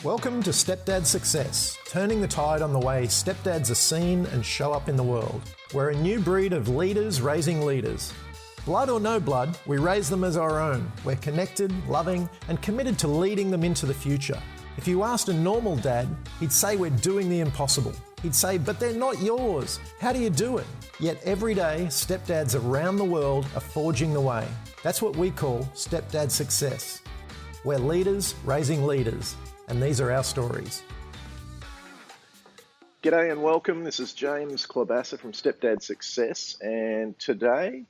Welcome to Stepdad Success, turning the tide on the way stepdads are seen and show up in the world. We're a new breed of leaders raising leaders. Blood or no blood, we raise them as our own. We're connected, loving, and committed to leading them into the future. If you asked a normal dad, he'd say we're doing the impossible. He'd say, but they're not yours. How do you do it? Yet every day, stepdads around the world are forging the way. That's what we call Stepdad Success. We're leaders raising leaders. And these are our stories. G'day and welcome. This is James Klobassa from Stepdad Success. And today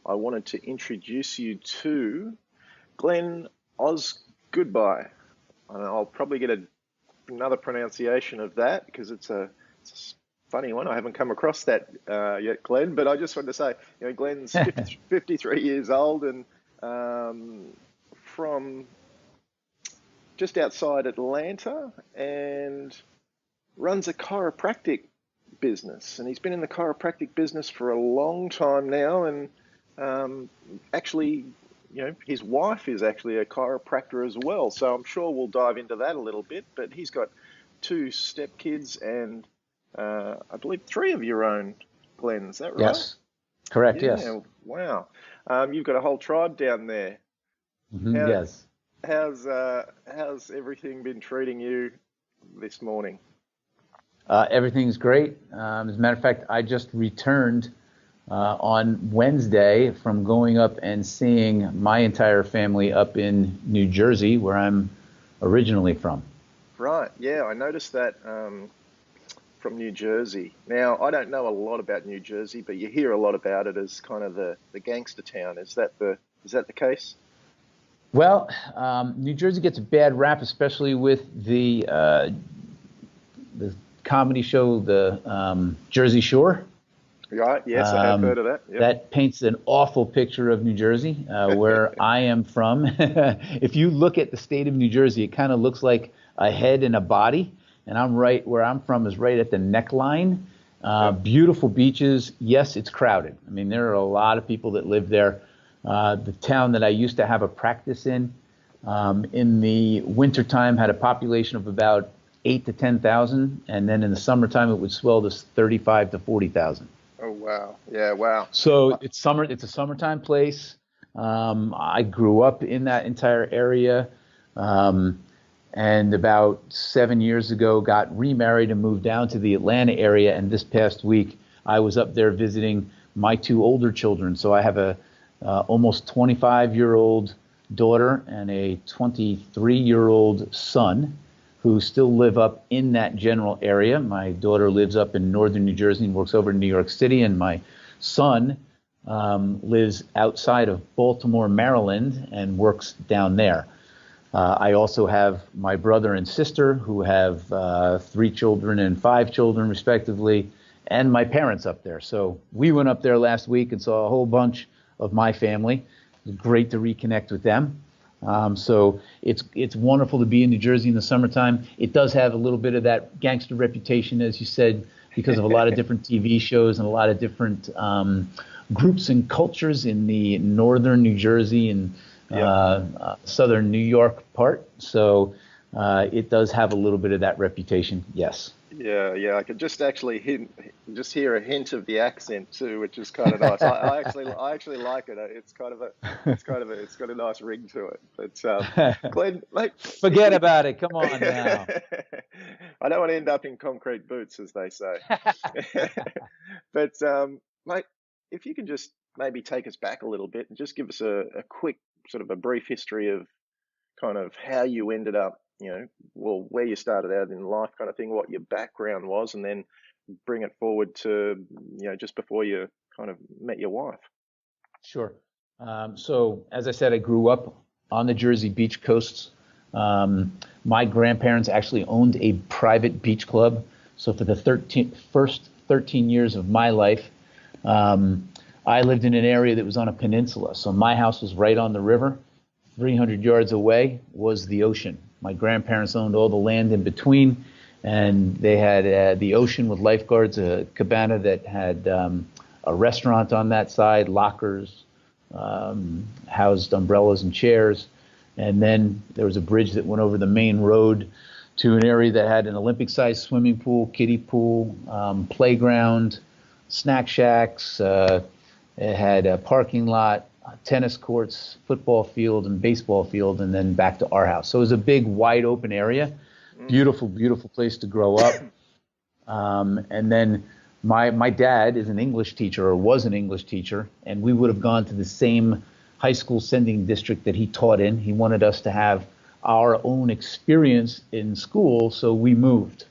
I wanted to introduce you to Glenn Osgoodby. And I'll probably get another pronunciation of that because it's a funny one. I haven't come across that yet, Glenn. But I just wanted to say, Glenn's 53 years old and from just outside Atlanta and runs a chiropractic business. And he's been in the chiropractic business for a long time now. And actually, his wife is actually a chiropractor as well. So I'm sure we'll dive into that a little bit. But he's got 2 stepkids and I believe 3 of your own, Glenn. Is that right? Yes, correct, yeah, yes. Wow. You've got a whole tribe down there. Yes. How's everything been treating you this morning? Everything's great. As a matter of fact, I just returned on Wednesday from going up and seeing my entire family up in New Jersey, where I'm originally from. Right. Yeah, I noticed that from New Jersey. Now, I don't know a lot about New Jersey, but you hear a lot about it as kind of the gangster town. Is that the case? Well, New Jersey gets a bad rap, especially with the comedy show, the Jersey Shore. Right, yes, I have heard of that. Yep. That paints an awful picture of New Jersey, where I am from. If you look at the state of New Jersey, it kind of looks like a head and a body, and where I'm from is right at the neckline. Beautiful beaches. Yes, it's crowded. I mean, there are a lot of people that live there. The town that I used to have a practice in the wintertime had a population of about 8 to 10,000, and then in the summertime it would swell to 35 to 40,000. Oh wow! Yeah, wow. So it's summer. It's a summertime place. I grew up in that entire area, and about 7 years ago got remarried and moved down to the Atlanta area. And this past week I was up there visiting my 2 older children. So I have a almost 25-year-old daughter and a 23-year-old son who still live up in that general area. My daughter lives up in northern New Jersey and works over in New York City, and my son lives outside of Baltimore, Maryland, and works down there. I also have my brother and sister who have 3 children and 5 children, respectively, and my parents up there. So we went up there last week and saw a whole bunch of my family. It was great to reconnect with them. So it's wonderful to be in New Jersey in the summertime. It does have a little bit of that gangster reputation, as you said, because of a lot of different TV shows and a lot of different groups and cultures in the northern New Jersey and southern New York part. So it does have a little bit of that reputation, yes. Yeah, I could just actually hear a hint of the accent too, which is kind of nice. I actually like it. It's got a nice ring to it. But Glenn, mate, forget about it. Come on now. I don't want to end up in concrete boots, as they say. But mate, if you can just maybe take us back a little bit and just give us a quick sort of a brief history of kind of how you ended up, where you started out in life kind of thing, what your background was, and then bring it forward to, just before you kind of met your wife. Sure. So as I said, I grew up on the Jersey beach coasts. My grandparents actually owned a private beach club. So for the first 13 years of my life, I lived in an area that was on a peninsula. So my house was right on the river. 300 yards away was the ocean. My grandparents owned all the land in between, and they had the ocean with lifeguards, a cabana that had a restaurant on that side, lockers, housed umbrellas and chairs. And then there was a bridge that went over the main road to an area that had an Olympic-sized swimming pool, kiddie pool, playground, snack shacks. It had a parking lot, tennis courts, football field, and baseball field, and then back to our house. So it was a big, wide open area. Beautiful, beautiful place to grow up. And then my dad is an English teacher, or was an English teacher, and we would have gone to the same high school sending district that he taught in. He wanted us to have our own experience in school, so we moved.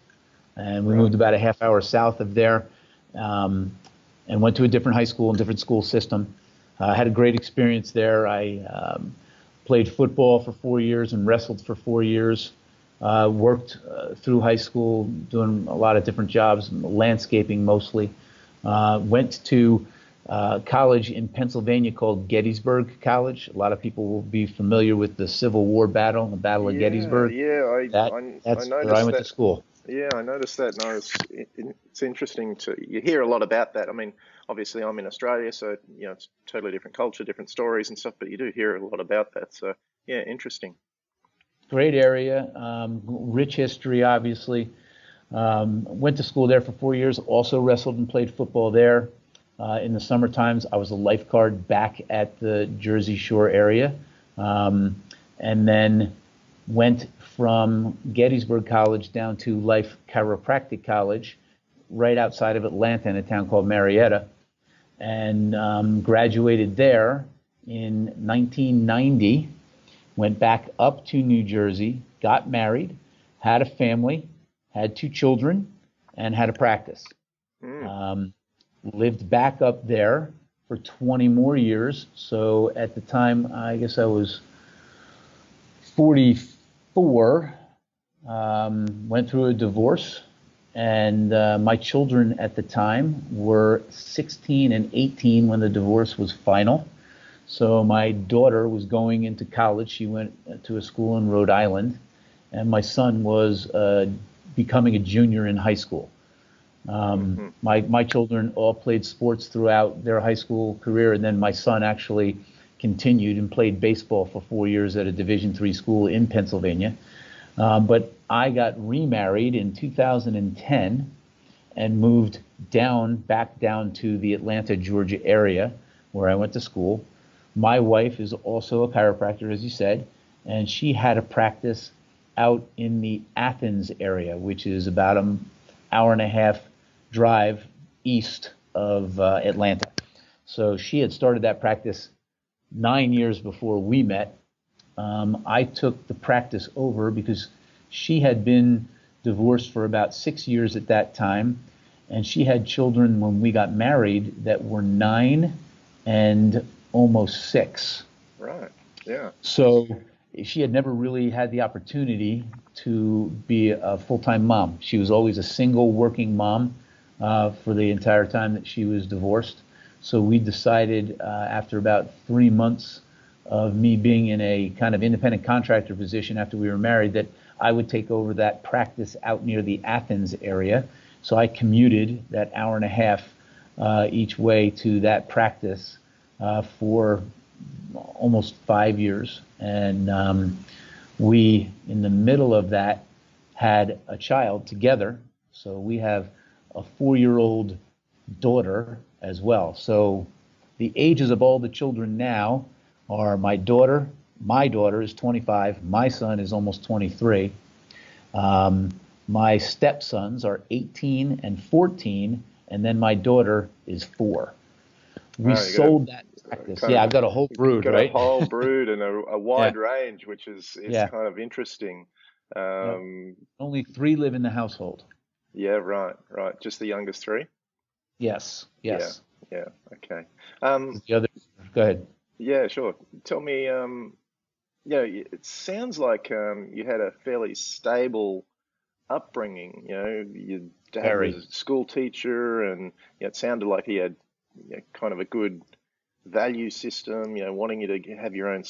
And we moved about a half hour south of there, and went to a different high school and different school system. Had a great experience there. I played football for 4 years and wrestled for 4 years. Worked through high school doing a lot of different jobs, landscaping mostly. Went to college in Pennsylvania called Gettysburg College. A lot of people will be familiar with the Civil War battle, the Battle of Gettysburg. Yeah, That's I where I went to school. Yeah, I noticed that, and it's interesting you hear a lot about that. I mean, obviously I'm in Australia, so it's totally different culture, different stories and stuff, but you do hear a lot about that. So yeah, interesting. Great area, rich history, obviously. Went to school there for 4 years. Also wrestled and played football there. In the summer times, I was a lifeguard back at the Jersey Shore area, and then went from Gettysburg College down to Life Chiropractic College, right outside of Atlanta in a town called Marietta, and graduated there in 1990. Went back up to New Jersey, got married, had a family, had 2 children, and had a practice. Lived back up there for 20 more years. So at the time, I guess I was 44, went through a divorce, and my children at the time were 16 and 18 when the divorce was final. So my daughter was going into college. She went to a school in Rhode Island, and my son was becoming a junior in high school. My children all played sports throughout their high school career, and then my son actually continued and played baseball for 4 years at a Division III school in Pennsylvania. But I got remarried in 2010 and moved back down to the Atlanta, Georgia area where I went to school. My wife is also a chiropractor, as you said, and she had a practice out in the Athens area, which is about an hour and a half drive east of Atlanta. So she had started that practice 9 years before we met. I took the practice over because she had been divorced for about 6 years at that time, and she had children when we got married that were 9 and almost 6. Right. Yeah. So she had never really had the opportunity to be a full-time mom. She was always a single working mom for the entire time that she was divorced. So we decided after about 3 months of me being in a kind of independent contractor position after we were married that I would take over that practice out near the Athens area. So I commuted that hour and a half each way to that practice for almost 5 years. And we, in the middle of that, had a child together. So we have a 4-year-old daughter as well. So the ages of all the children now are my daughter is 25, my son is almost 23. My stepsons are 18 and 14, and then my daughter is 4. We sold that practice. Yeah, I've got a whole brood, right? A whole brood and a wide range, which is kind of interesting. Only 3 live in the household. Yeah, right. Just the youngest 3? Yes. Yeah, okay. The other, go ahead. Yeah, sure. Tell me, it sounds like you had a fairly stable upbringing. Your dad was a school teacher, and it sounded like he had kind of a good value system, wanting you to have your own,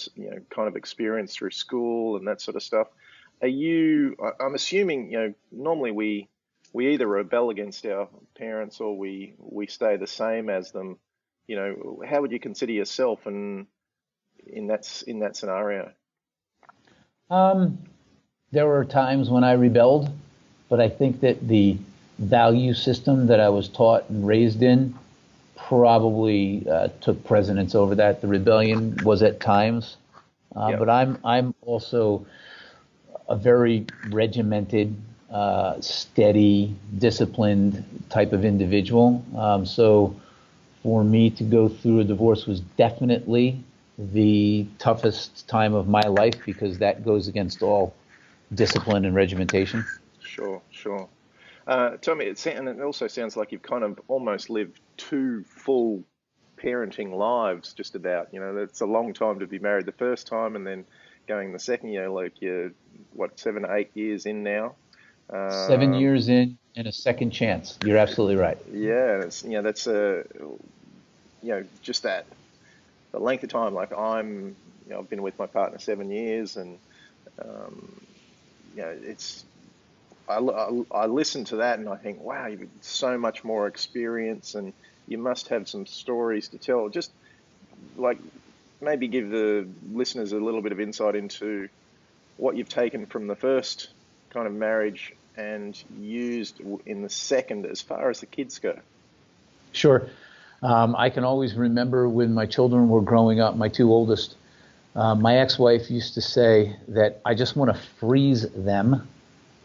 kind of experience through school and that sort of stuff. I'm assuming, normally we either rebel against our parents or we stay the same as them. How would you consider yourself in that scenario? There were times when I rebelled, but I think that the value system that I was taught and raised in probably took precedence over that. The rebellion was at times, Yep. but I'm also a very regimented, steady, disciplined type of individual. So for me to go through a divorce was definitely the toughest time of my life because that goes against all discipline and regimentation. Sure, sure. Tell me, and it also sounds like you've kind of almost lived two full parenting lives, just about. You know, it's a long time to be married the first time, and then going the second year, like you're, what, 7, 8 years in now? 7 years in and a second chance. You're absolutely right. Yeah, it's, that's just that the length of time. Like I've been with my partner 7 years, and um, it's I listen to that and I think, wow, you've got so much more experience, and you must have some stories to tell. Just like maybe give the listeners a little bit of insight into what you've taken from the first kind of marriage and used in the second as far as the kids go. Sure. I can always remember when my children were growing up, my two oldest, my ex-wife used to say that I just want to freeze them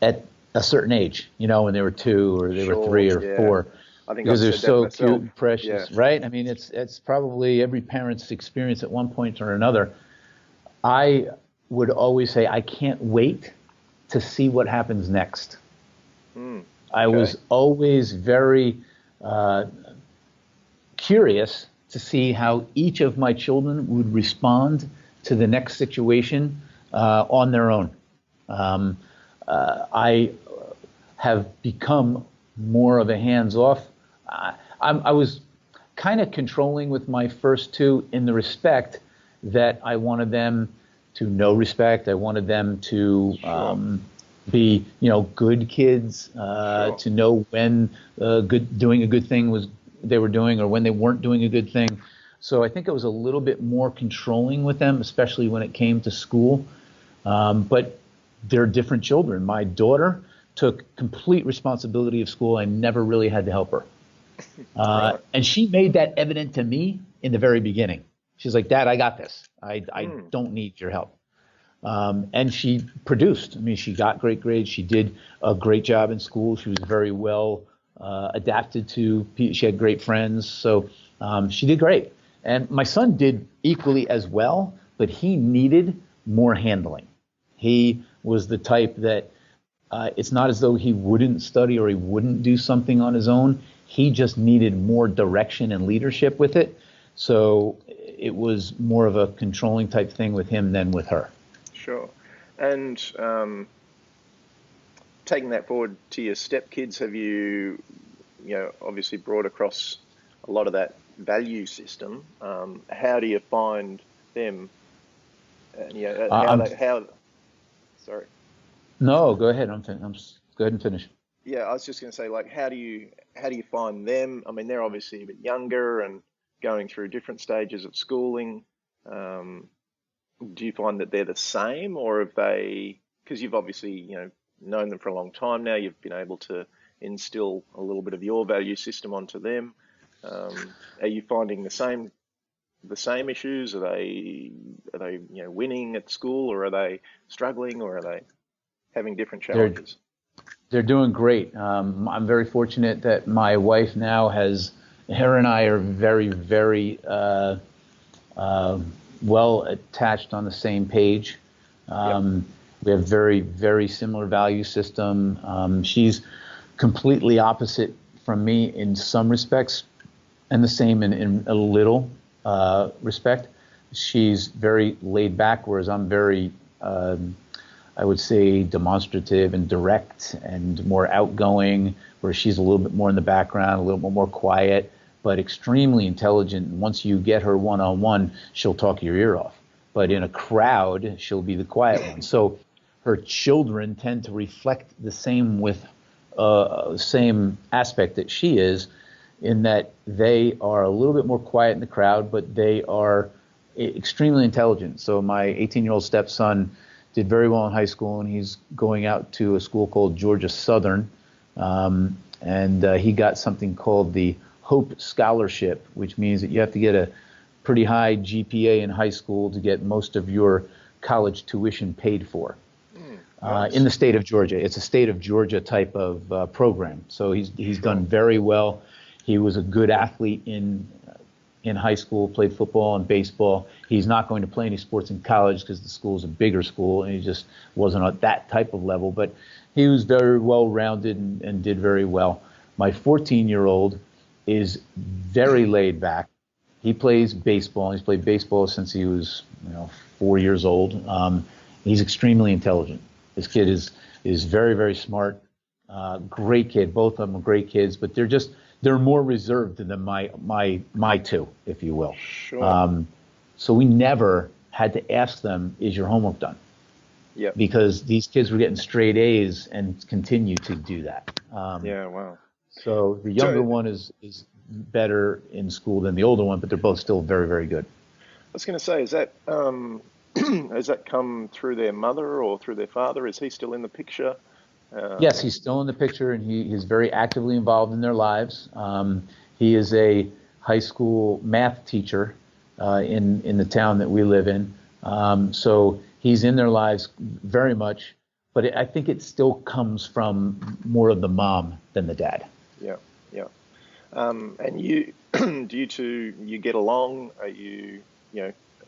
at a certain age, when they were 2 or they were 3 or Yeah. 4, I think because I've they're said that so myself. cute and precious, Yeah. right? I mean, it's probably every parent's experience at one point or another. I would always say, I can't wait to see what happens next. I Okay. was always very curious to see how each of my children would respond to the next situation on their own. I have become more of a hands-off. I was kind of controlling with my first two in the respect that I wanted them to know respect. I wanted them to be, good kids, Sure. to know when doing a good thing was they were doing, or when they weren't doing a good thing. So I think I was a little bit more controlling with them, especially when it came to school. But they're different children. My daughter took complete responsibility of school. I never really had to help her. Right. And she made that evident to me in the very beginning. She's like, Dad, I got this. I don't need your help. And she produced. I mean, she got great grades. She did a great job in school. She was very well adapted to. She had great friends. So she did great. And my son did equally as well, but he needed more handling. He was the type that it's not as though he wouldn't study or he wouldn't do something on his own. He just needed more direction and leadership with it. So it was more of a controlling type thing with him than with her. Sure. And taking that forward to your stepkids, have you, obviously brought across a lot of that value system? How do you find them? I'm, Sorry. no, go ahead. Go ahead and finish. Yeah, I was just going to say, like, how do you find them? I mean, they're obviously a bit younger and going through different stages of schooling. Do you find that they're the same, or have they? Because you've obviously, known them for a long time now. You've been able to instill a little bit of your value system onto them. Are you finding the same issues? Are they winning at school, or are they struggling, or are they having different They're challenges? they're doing great. I'm very fortunate that my wife now her and I are very, very well attached on the same page. Yep. We have very, very similar value system. She's completely opposite from me in some respects, and the same in a little respect. She's very laid back, whereas I'm very, I would say, demonstrative and direct and more outgoing, where she's a little bit more in the background, a little bit more quiet, but extremely intelligent. And once you get her one-on-one, she'll talk your ear off. But in a crowd, she'll be the quiet one. So her children tend to reflect the same same aspect that she is, in that they are a little bit more quiet in the crowd, but they are extremely intelligent. So my 18-year-old stepson did very well in high school, and he's going out to a school called Georgia Southern, and he got something called the Hope Scholarship, which means that you have to get a pretty high GPA in high school to get most of your college tuition paid for. Nice. In the state of Georgia. It's a state of Georgia type of program. So he's done very well. He was a good athlete in high school, played football and baseball. He's not going to play any sports in college because the school is a bigger school, and he just wasn't at that type of level. But he was very well-rounded and did very well. My 14-year-old is very laid back. He plays baseball. He's played baseball since he was 4 years old. He's extremely intelligent. This kid is very, very smart. Great kid. Both of them are great kids, but they're more reserved than my two, if you will. Sure. So we never had to ask them, "Is your homework done?" Yeah. Because these kids were getting straight A's and continue to do that. Yeah. Wow. So the younger one is better in school than the older one, but they're both still very, very good. I was going to say, is that has that come through their mother or through their father? Is he still in the picture? Yes, he's still in the picture, and he's very actively involved in their lives. He is a high school math teacher in the town that we live in. So he's in their lives very much, but I think it still comes from more of the mom than the dad. Yeah, yeah. And you, do you get along? Are you,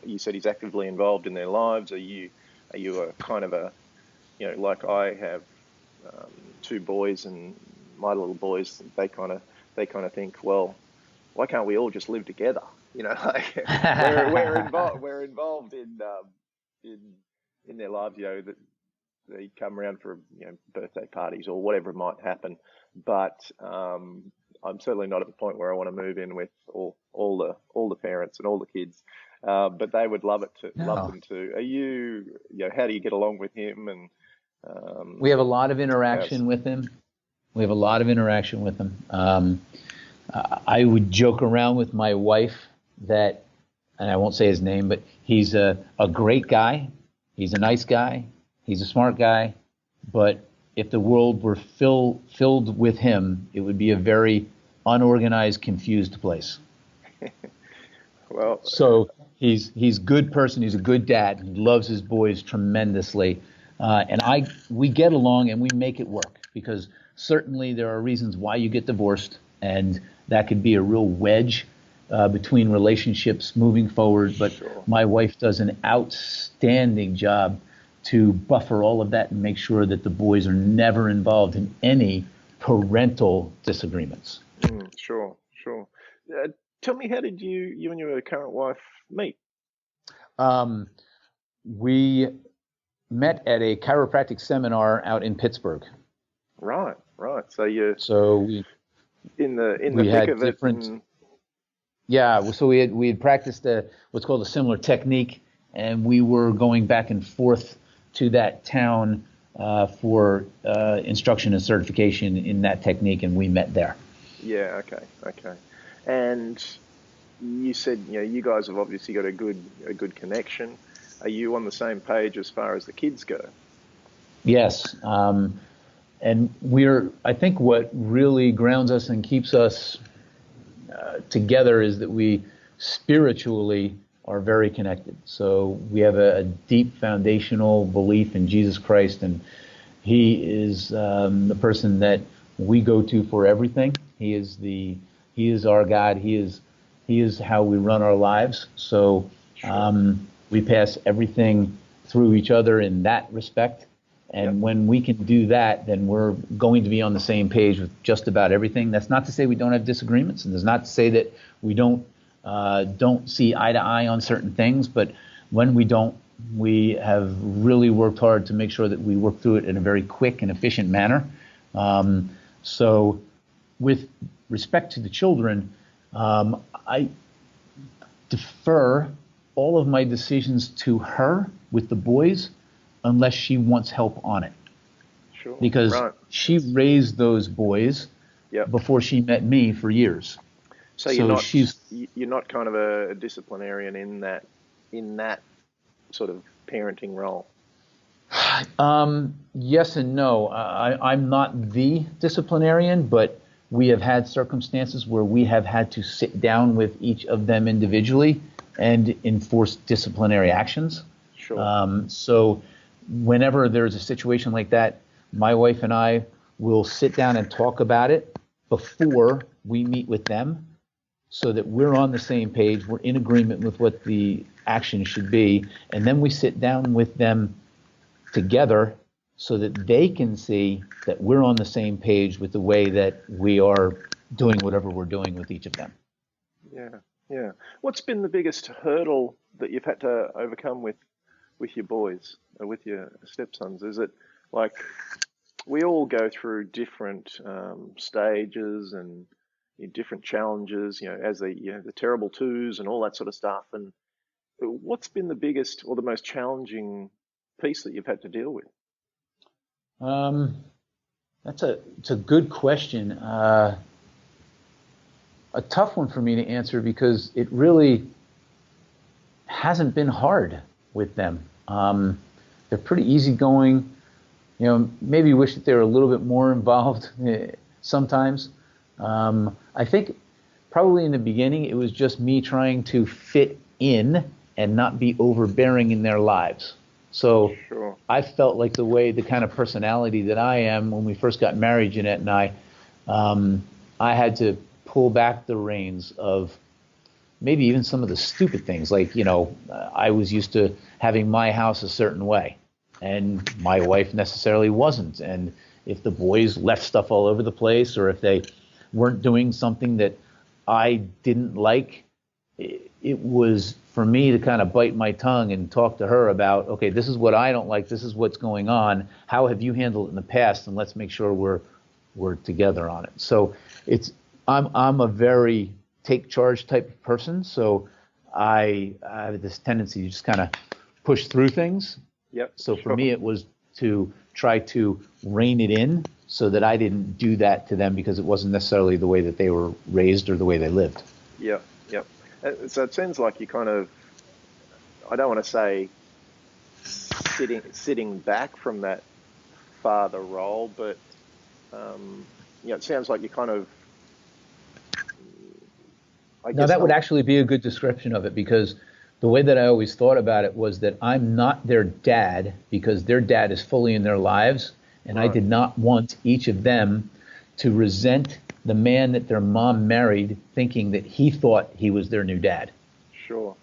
you said he's actively involved in their lives. Are you a kind of a, like I have two boys, and my little boys, they kind of think, well, why can't we all just live together? Like we're involved in their lives. That they come around for birthday parties or whatever might happen, but I'm certainly not at the point where I want to move in with all the parents and all the kids. But they would love them to. Are you, how do you get along with him? And we have a lot of interaction with him. I would joke around with my wife that, and I won't say his name, but he's a great guy. He's a nice guy. He's a smart guy. But if the world were filled with him, it would be a very unorganized, confused place. Well, so he's a good person. He's a good dad. He loves his boys tremendously. And we get along and we make it work, because certainly there are reasons why you get divorced, and that could be a real wedge between relationships moving forward. But sure. My wife does an outstanding job to buffer all of that and make sure that the boys are never involved in any parental disagreements. Sure. Tell me, how did you and your current wife meet? We met at a chiropractic seminar out in Pittsburgh. Right. So we in the thick of it. Yeah. So we had practiced what's called a similar technique, and we were going back and forth to that town for instruction and certification in that technique, and we met there. Yeah. Okay. And you said you guys have obviously got a good connection. Are you on the same page as far as the kids go? Yes. And I think what really grounds us and keeps us together is that we spiritually are very connected. So we have a deep foundational belief in Jesus Christ, and he is the person that we go to for everything. He is our God. He is how we run our lives. So we pass everything through each other in that respect. And when we can do that, then we're going to be on the same page with just about everything. That's not to say we don't have disagreements, and that's not to say that we don't see eye to eye on certain things. But when we don't, we have really worked hard to make sure that we work through it in a very quick and efficient manner. So with respect to the children, I defer all of my decisions to her with the boys, unless she wants help on it. Sure. Because she raised those boys before she met me for years. So you're not kind of a disciplinarian in that sort of parenting role. Yes and no. I'm not the disciplinarian, but we have had circumstances where we have had to sit down with each of them individually and enforce disciplinary actions. Sure. So whenever there's a situation like that, my wife and I will sit down and talk about it before we meet with them so that we're on the same page, we're in agreement with what the action should be, and then we sit down with them together so that they can see that we're on the same page with the way that we are doing whatever we're doing with each of them. Yeah. Yeah. What's been the biggest hurdle that you've had to overcome with your boys or with your stepsons? Is it like we all go through different stages and different challenges, as the terrible twos and all that sort of stuff. And what's been the biggest or the most challenging piece that you've had to deal with? It's a good question. A tough one for me to answer because it really hasn't been hard with them. They're pretty easygoing. Maybe wish that they were a little bit more involved sometimes. I think probably in the beginning it was just me trying to fit in and not be overbearing in their lives. So Sure. I felt like the kind of personality that I am when we first got married, Jeanette and I had to pull back the reins of maybe even some of the stupid things. Like, I was used to having my house a certain way and my wife necessarily wasn't. And if the boys left stuff all over the place or if they weren't doing something that I didn't like, it was for me to kind of bite my tongue and talk to her about, okay, this is what I don't like. This is what's going on. How have you handled it in the past? And let's make sure we're together on it. So I'm a very take charge type of person. So I have this tendency to just kind of push through things. Yep. So for me, it was to try to rein it in so that I didn't do that to them because it wasn't necessarily the way that they were raised or the way they lived. Yep. Yep. So it sounds like you kind of, I don't want to say sitting back from that father role, but it sounds like you kind of. Now that would actually be a good description of it because the way that I always thought about it was that I'm not their dad because their dad is fully in their lives, and I did not want each of them to resent the man that their mom married thinking that he thought he was their new dad. Sure.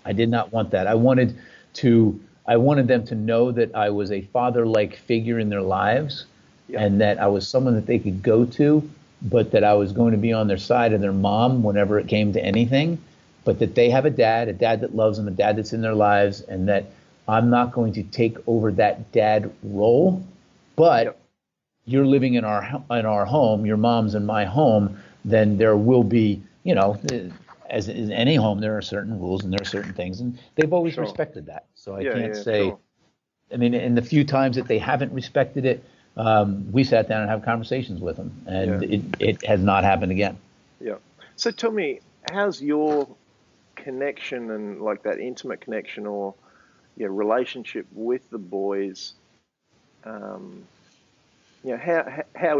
I did not want that. I wanted them to know that I was a father-like figure in their lives and that I was someone that they could go to, but that I was going to be on their side of their mom whenever it came to anything, but that they have a dad that loves them, a dad that's in their lives, and that I'm not going to take over that dad role, but you're living in our home, your mom's in my home, then there will be, as in any home, there are certain rules and there are certain things, and they've always respected that. So I can't say, I mean, in the few times that they haven't respected it, we sat down and have conversations with them, and it has not happened again. Yeah. So tell me, how's your connection and like that intimate connection or relationship with the boys? How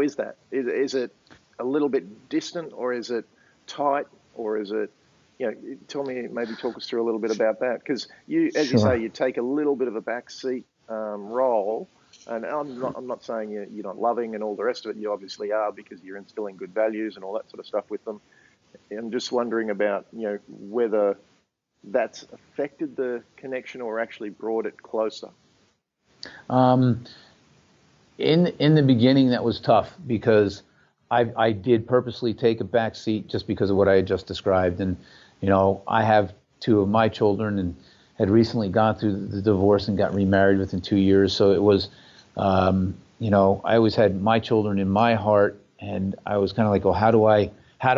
is that? Is it a little bit distant, or is it tight, or is it? Talk us through a little bit about that, because you say, you take a little bit of a backseat role. And I'm not saying you're not loving and all the rest of it. You obviously are, because you're instilling good values and all that sort of stuff with them. I'm just wondering about whether that's affected the connection or actually brought it closer. In the beginning, that was tough because I did purposely take a back seat just because of what I had just described. And I have two of my children and had recently gone through the divorce and got remarried within 2 years. So it was, I always had my children in my heart, and I was kind of like, well, how do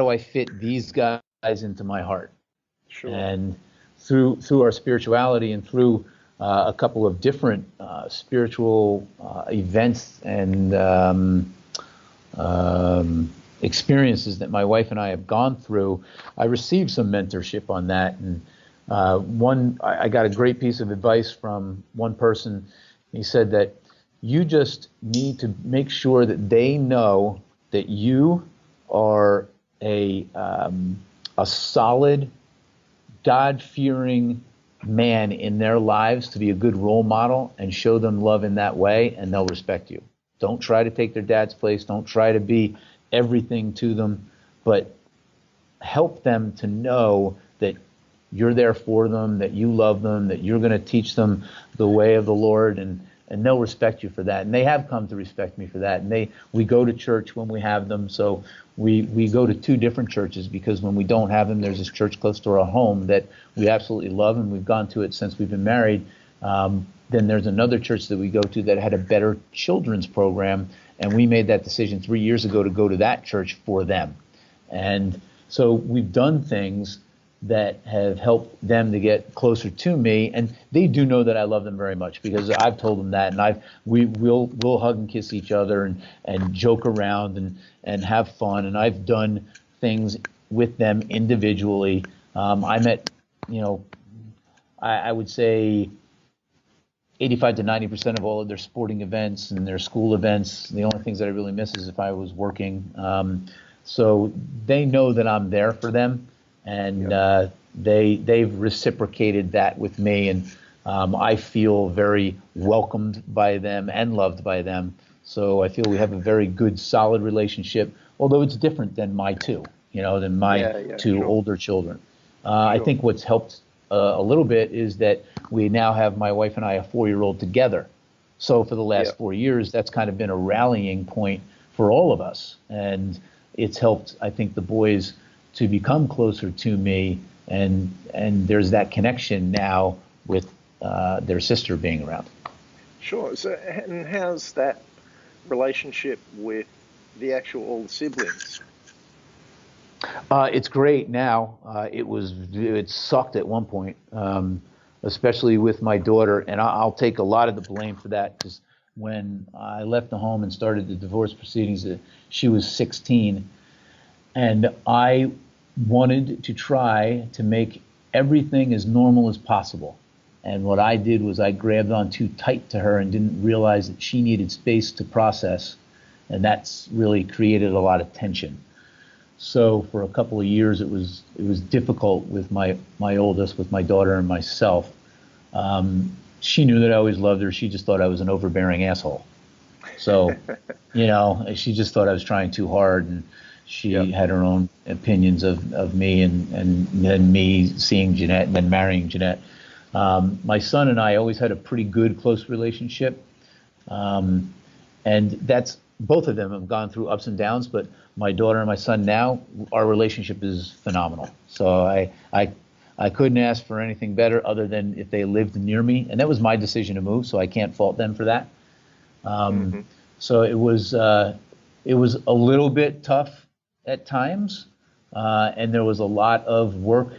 I fit these guys into my heart? Sure. And through our spirituality and through a couple of different spiritual events and experiences that my wife and I have gone through, I received some mentorship on that. And I got a great piece of advice from one person He said that you just need to make sure that they know that you are a solid, God-fearing man in their lives, to be a good role model and show them love in that way, and they'll respect you. Don't try to take their dad's place. Don't try to be everything to them, but help them to know that you're there for them, that you love them, that you're going to teach them the way of the Lord, and they'll respect you for that. And they have come to respect me for that. And we go to church when we have them. So we go to 2 different churches, because when we don't have them, there's this church close to our home that we absolutely love, and we've gone to it since we've been married. Then there's another church that we go to that had a better children's program, and we made that decision 3 years ago to go to that church for them. And so we've done things that have helped them to get closer to me, and they do know that I love them very much, because I've told them that, and we'll hug and kiss each other and joke around and have fun, and I've done things with them individually. I'm at, I would say 85 to 90% of all of their sporting events and their school events. The only things that I really miss is if I was working. So they know that I'm there for them, and they've reciprocated that with me, and I feel very welcomed by them and loved by them. So I feel we have a very good, solid relationship, although it's different than my 2, than my 2 older children. I think what's helped a little bit is that we now have, my wife and I, a 4-year-old together. So for the last 4 years, that's kind of been a rallying point for all of us. And it's helped, I think, the boys to become closer to me, and there's that connection now with their sister being around. Sure. So, and how's that relationship with the actual older siblings? It's great now. It sucked at one point, especially with my daughter, and I'll take a lot of the blame for that, because when I left the home and started the divorce proceedings, she was 16, and I wanted to try to make everything as normal as possible. And what I did was I grabbed on too tight to her and didn't realize that she needed space to process, and that's really created a lot of tension. So for a couple of years, it was difficult with my oldest, with my daughter and myself. She knew that I always loved her. She just thought I was an overbearing asshole. So, she just thought I was trying too hard, and she had her own opinions of me, and then me seeing Jeanette and then marrying Jeanette. My son and I always had a pretty good, close relationship. And that's, both of them have gone through ups and downs, but my daughter and my son now, our relationship is phenomenal. So I couldn't ask for anything better, other than if they lived near me, and that was my decision to move, so I can't fault them for that. So it was a little bit tough at times, and there was a lot of work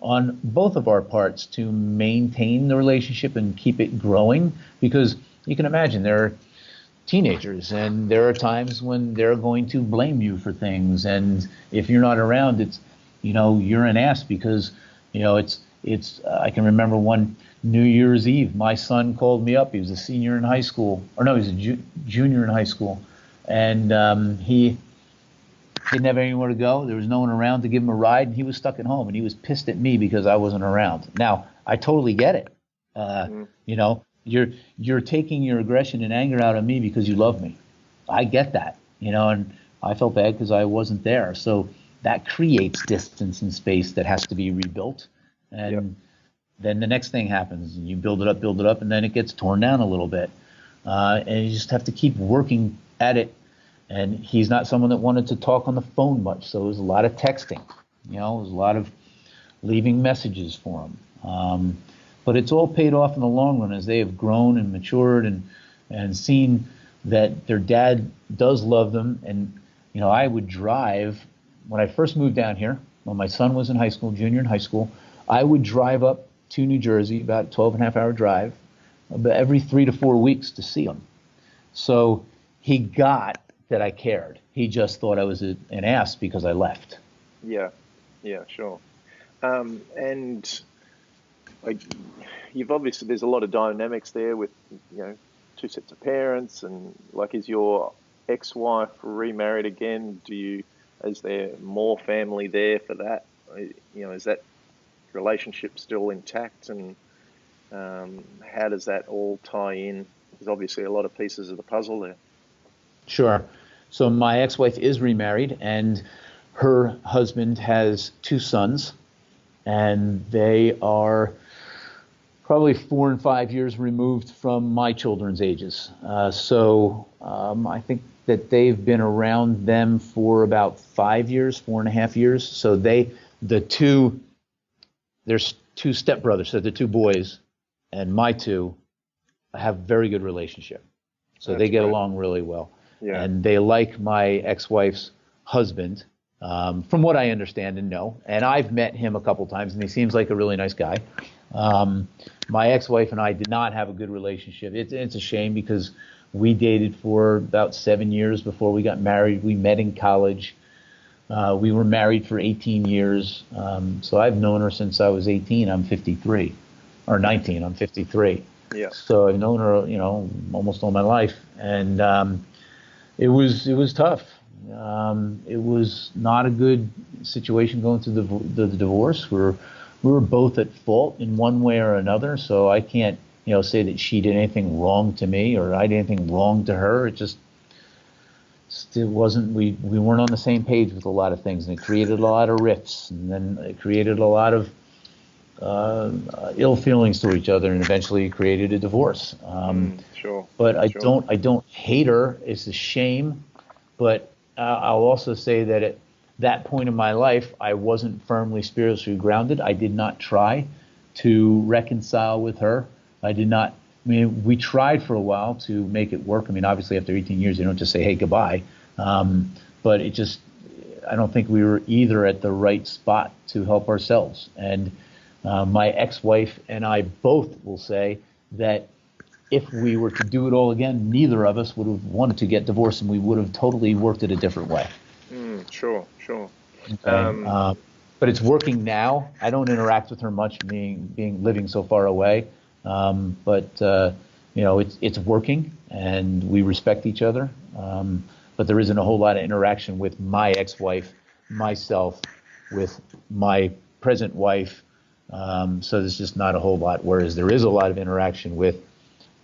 on both of our parts to maintain the relationship and keep it growing, because you can imagine they're teenagers, and there are times when they're going to blame you for things, and if you're not around, it's, you're an ass, because it's I can remember one New Year's Eve, my son called me up. He was a senior in high school, or no, he was a junior in high school, and he didn't have anywhere to go. There was no one around to give him a ride, and he was stuck at home, and he was pissed at me because I wasn't around. Now, I totally get it. You're taking your aggression and anger out on me because you love me. I get that, and I felt bad because I wasn't there. So that creates distance and space that has to be rebuilt. And then the next thing happens, and you build it up, and then it gets torn down a little bit. And you just have to keep working at it. And he's not someone that wanted to talk on the phone much, so it was a lot of texting. It was a lot of leaving messages for him. But it's all paid off in the long run as they have grown and matured and seen that their dad does love them. And, I would drive, when I first moved down here, when my son was in high school, junior in high school, I would drive up to New Jersey, about a 12-and-a-half-hour drive, about every 3 to 4 weeks to see him. So he got that I cared. He just thought I was an ass because I left. Yeah, sure. And you've obviously, there's a lot of dynamics there with, two sets of parents, and like, is your ex-wife remarried again? Is there more family there for that? Is that relationship still intact, and how does that all tie in? There's obviously a lot of pieces of the puzzle there. Sure. So my ex-wife is remarried, and her husband has two sons, and they are probably 4 and 5 years removed from my children's ages. I think that they've been around them for about 5 years, 4.5 years. So there's two stepbrothers, so the two boys, and my two have a very good relationship. So they get along really well. Yeah. And they like my ex-wife's husband, from what I understand and know. And I've met him a couple times, and he seems like a really nice guy. My ex-wife and I did not have a good relationship. It's a shame, because we dated for about 7 years before we got married. We met in college. We were married for 18 years. So I've known her since I was 18. I'm 53, or 19. I'm 53. Yeah. So I've known her, almost all my life, and it was tough. It was not a good situation going through the divorce. We were both at fault in one way or another. So I can't, say that she did anything wrong to me or I did anything wrong to her. It wasn't. We weren't on the same page with a lot of things, and it created a lot of rifts, and then it created a lot of ill feelings to each other, and eventually created a divorce. Sure. But I don't hate her. It's a shame, but I'll also say that at that point in my life, I wasn't firmly spiritually grounded. I did not try to reconcile with her. We tried for a while to make it work. Obviously after 18 years, you don't just say, hey, goodbye. But I don't think we were either at the right spot to help ourselves. And my ex-wife and I both will say that if we were to do it all again, neither of us would have wanted to get divorced, and we would have totally worked it a different way. Sure. Okay. But it's working now. I don't interact with her much, living so far away. It's working, and we respect each other. But there isn't a whole lot of interaction with my ex-wife, myself, with my present wife. So there's just not a whole lot. Whereas there is a lot of interaction with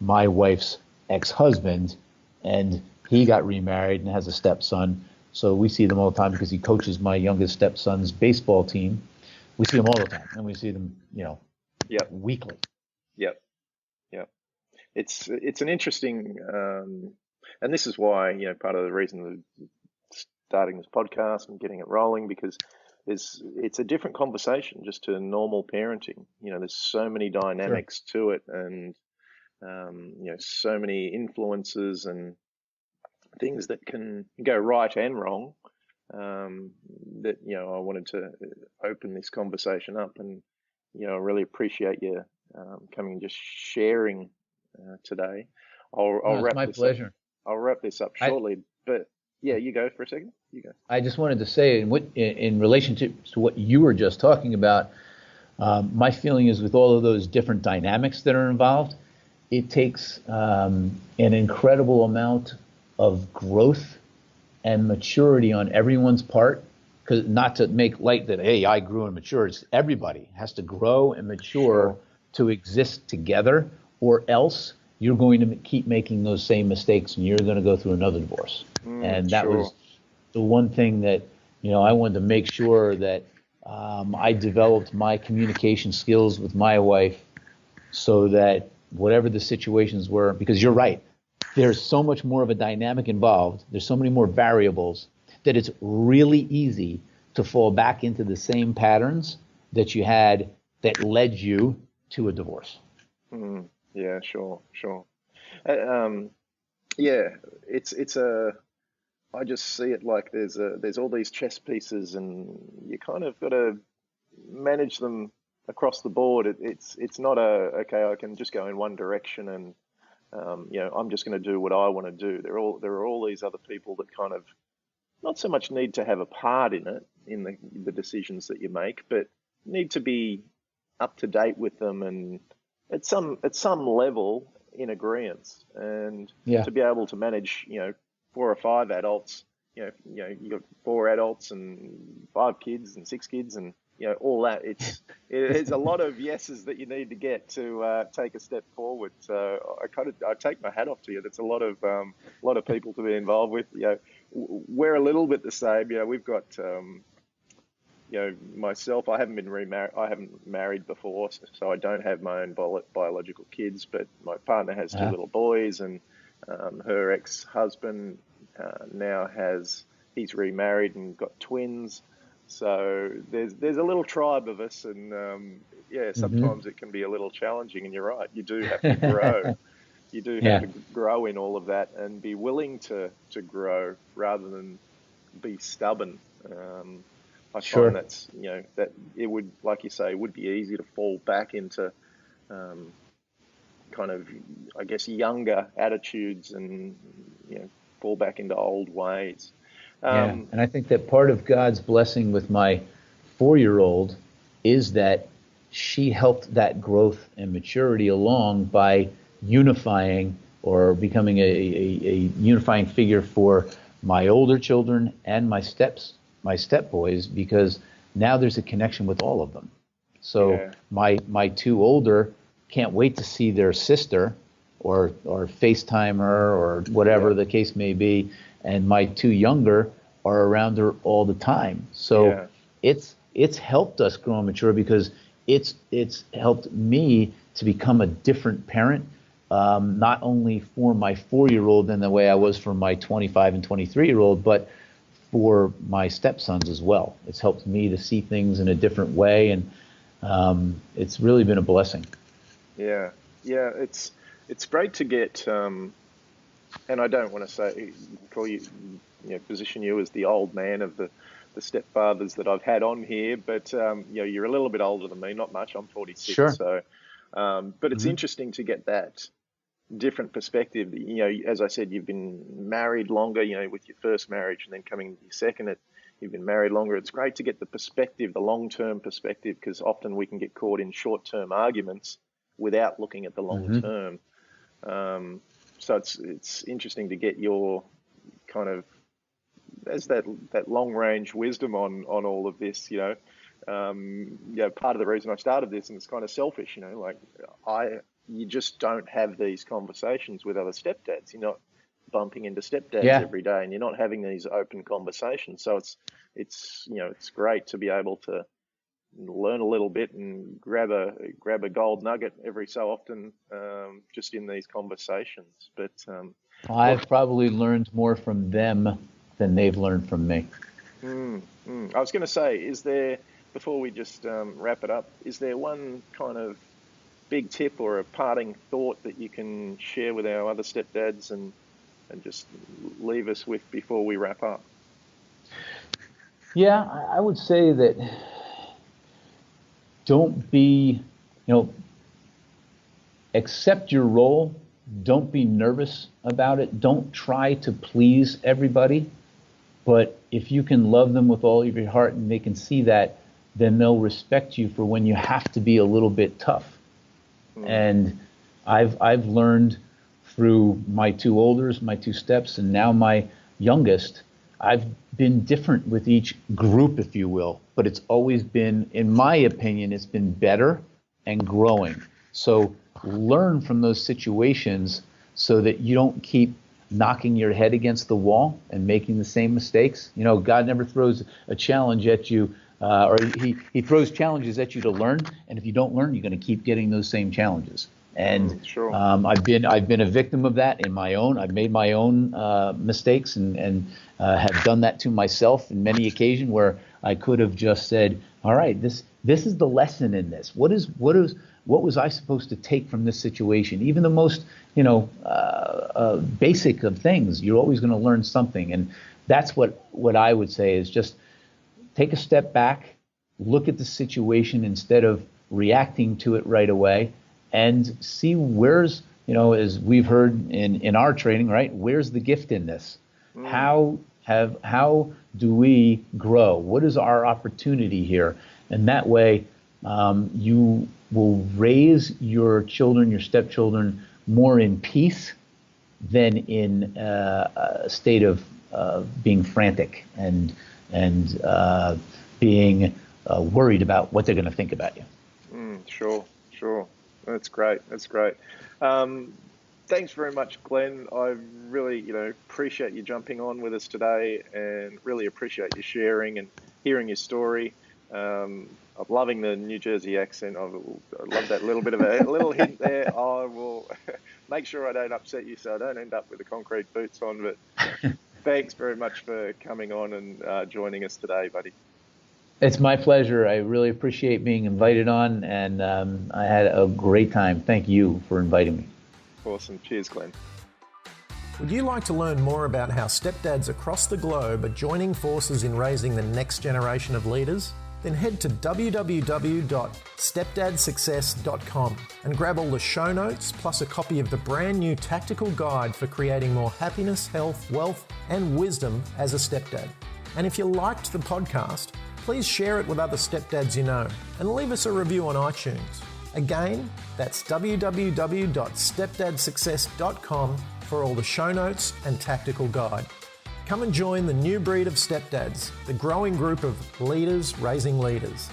my wife's ex-husband, and he got remarried and has a stepson. So we see them all the time because he coaches my youngest stepson's baseball team. We see them all the time, and we see them, weekly. Yep. It's an interesting, and this is why, part of the reason of starting this podcast and getting it rolling, because it's a different conversation just to normal parenting. There's so many dynamics to it, and so many influences and things that can go right and wrong, that I wanted to open this conversation up, and I really appreciate you coming and just sharing today. It's my pleasure. I'll wrap this up shortly, but yeah, you go for a second. You go. I just wanted to say, in relationship to what you were just talking about, my feeling is with all of those different dynamics that are involved, it takes an incredible amount of growth and maturity on everyone's part. Because not to make light that, hey, I grew and matured. It's everybody has to grow and mature to exist together, or else you're going to keep making those same mistakes, and you're going to go through another divorce. And that was the one thing that, I wanted to make sure that I developed my communication skills with my wife, so that whatever the situations were, because you're right, there's so much more of a dynamic involved. There's so many more variables that it's really easy to fall back into the same patterns that you had that led you to a divorce. Yeah, sure. I just see it like there's all these chess pieces, and you kind of got to manage them across the board. It's not okay, I can just go in one direction and I'm just going to do what I want to do. There are all these other people that kind of not so much need to have a part in it, in the decisions that you make, but need to be up to date with them, and at some level, in agreement, and Yeah. to be able to manage, 4 or 5 adults, you got 4 adults and 5 kids and 6 kids and all that. It's a lot of yeses that you need to get to take a step forward. So I take my hat off to you. That's a lot of people to be involved with. We're a little bit the same. We've got myself. I haven't been remarried. I haven't married before, so I don't have my own biological kids. But my partner has 2 little boys, and her ex-husband he's remarried and got twins. So there's a little tribe of us, and sometimes it can be a little challenging. And you're right, you do have to grow. You do have to grow in all of that and be willing to grow rather than be stubborn. I find that's that it would, like you say, it would be easy to fall back into kind of, I guess, younger attitudes and fall back into old ways. And I think that part of God's blessing with my 4-year-old is that she helped that growth and maturity along by unifying or becoming a unifying figure for my older children and my step boys, because now there's a connection with all of them. So my 2 older can't wait to see their sister or FaceTime her or whatever the case may be, and my 2 younger are around her all the time. So it's helped us grow and mature, because it's helped me to become a different parent, not only for my 4-year-old than the way I was for my 25 and 23-year-old, but for my stepsons as well. It's helped me to see things in a different way, and it's really been a blessing. Yeah, it's great to get, and I don't want to call you, position you as the old man of the stepfathers that I've had on here, but you're a little bit older than me, not much. I'm 46, sure. So, but it's interesting to get that different perspective. As I said, you've been married longer, with your first marriage, and then coming to your second, you've been married longer. It's great to get the perspective, the long-term perspective, because often we can get caught in short-term arguments without looking at the long term. So it's interesting to get your kind of, as that long range wisdom on all of this. Part of the reason I started this, and it's kind of selfish, you just don't have these conversations with other stepdads. You're not bumping into stepdads every day, and you're not having these open conversations. So it's great to be able to learn a little bit and grab a gold nugget every so often, just in these conversations. But I've probably learned more from them than they've learned from me. I was going to say, is there, before we just wrap it up, is there one kind of big tip or a parting thought that you can share with our other stepdads and just leave us with before we wrap up? Yeah, I would say that don't be, accept your role. Don't be nervous about it. Don't try to please everybody. But if you can love them with all of your heart and they can see that, then they'll respect you for when you have to be a little bit tough. And I've learned through my 2 olders, my 2 steps, and now my youngest, I've been different with each group, if you will, but it's always been, in my opinion, it's been better and growing. So learn from those situations so that you don't keep knocking your head against the wall and making the same mistakes. God never throws a challenge at you, or he throws challenges at you to learn, and if you don't learn, you're going to keep getting those same challenges. And I've been a victim of that in my own. I've made my own mistakes and have done that to myself in many occasions where I could have just said, "All right, this is the lesson in this. What was I supposed to take from this situation?" Even the most basic of things, you're always going to learn something, and that's what I would say is just take a step back, look at the situation instead of reacting to it right away, and see where's, as we've heard in our training, right? Where's the gift in this? How do we grow? What is our opportunity here? And that way, you will raise your children, your stepchildren, more in peace than in a state of being frantic and being worried about what they're going to think about you. Sure. That's great. Thanks very much, Glenn. I really, appreciate you jumping on with us today, and really appreciate you sharing and hearing your story. I'm loving the New Jersey accent. I love that little bit of a little hint there. I will make sure I don't upset you, so I don't end up with the concrete boots on. But thanks very much for coming on and joining us today, buddy. It's my pleasure. I really appreciate being invited on, and I had a great time. Thank you for inviting me. Awesome. Cheers, Glenn. Would you like to learn more about how stepdads across the globe are joining forces in raising the next generation of leaders? Then head to www.stepdadsuccess.com and grab all the show notes plus a copy of the brand new tactical guide for creating more happiness, health, wealth, and wisdom as a stepdad. And if you liked the podcast, please share it with other stepdads you know and leave us a review on iTunes. Again, that's www.stepdadsuccess.com for all the show notes and tactical guide. Come and join the new breed of stepdads, the growing group of leaders raising leaders.